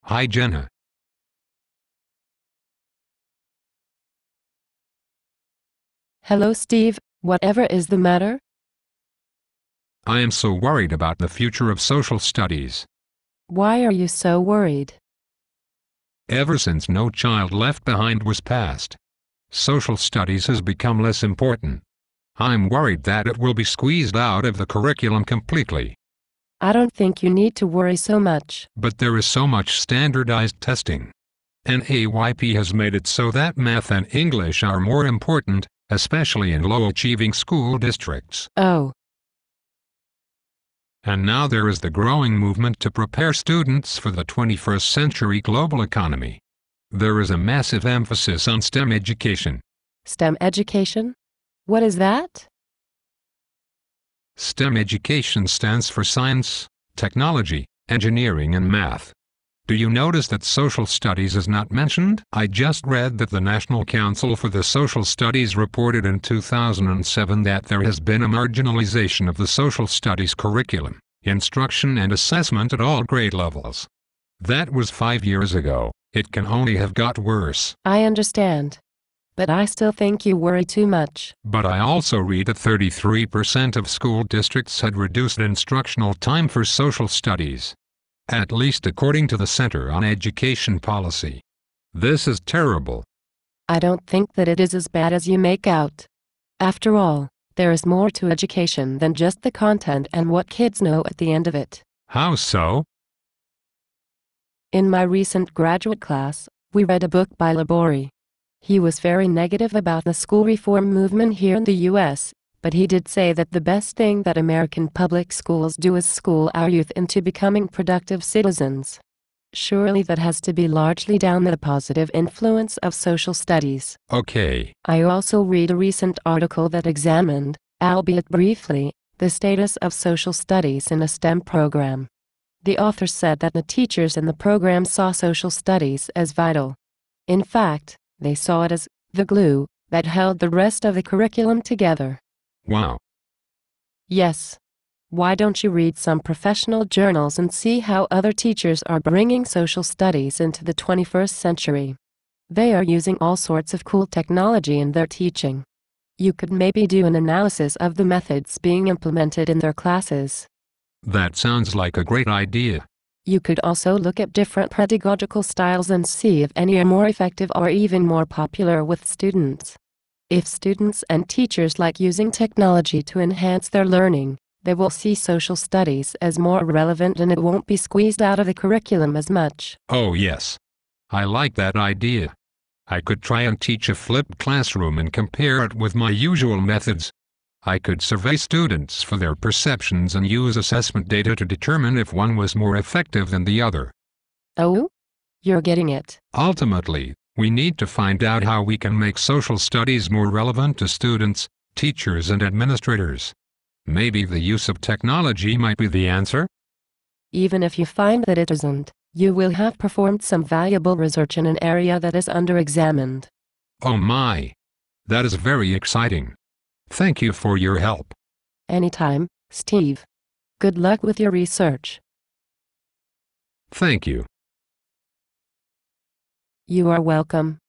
Hi Jenna. Hello, Steve. Whatever is the matter? I am so worried about the future of social studies. Why are you so worried? Ever since No Child Left Behind was passed, social studies has become less important. I'm worried that it will be squeezed out of the curriculum completely. I don't think you need to worry so much. But there is so much standardized testing. NAYP has made it so that math and English are more important, especially in low-achieving school districts. Oh. And now there is the growing movement to prepare students for the 21st century global economy. There is a massive emphasis on STEM education. STEM education? What is that? STEM education stands for science, technology, engineering and math. Do you notice that social studies is not mentioned? I just read that the National Council for the Social Studies reported in 2007 that there has been a marginalization of the social studies curriculum, instruction and assessment at all grade levels. That was 5 years ago. It can only have got worse. I understand. But I still think you worry too much. But I also read that 33% of school districts had reduced instructional time for social studies. At least according to the Center on Education Policy. This is terrible. I don't think that it is as bad as you make out. After all, there is more to education than just the content and what kids know at the end of it. How so? In my recent graduate class, we read a book by Labori. He was very negative about the school reform movement here in the US, but he did say that the best thing that American public schools do is school our youth into becoming productive citizens. Surely that has to be largely down to the positive influence of social studies. Okay. I also read a recent article that examined, albeit briefly, the status of social studies in a STEM program. The author said that the teachers in the program saw social studies as vital. In fact, they saw it as the glue that held the rest of the curriculum together. Wow. Yes. Why don't you read some professional journals and see how other teachers are bringing social studies into the 21st century? They are using all sorts of cool technology in their teaching. You could maybe do an analysis of the methods being implemented in their classes. That sounds like a great idea. You could also look at different pedagogical styles and see if any are more effective or even more popular with students. If students and teachers like using technology to enhance their learning, they will see social studies as more relevant and it won't be squeezed out of the curriculum as much. Oh yes. I like that idea. I could try and teach a flipped classroom and compare it with my usual methods. I could survey students for their perceptions and use assessment data to determine if one was more effective than the other. Oh? You're getting it. Ultimately, we need to find out how we can make social studies more relevant to students, teachers and administrators. Maybe the use of technology might be the answer? Even if you find that it isn't, you will have performed some valuable research in an area that is under-examined. Oh my! That is very exciting. Thank you for your help. Anytime, Steve. Good luck with your research. Thank you. You are welcome.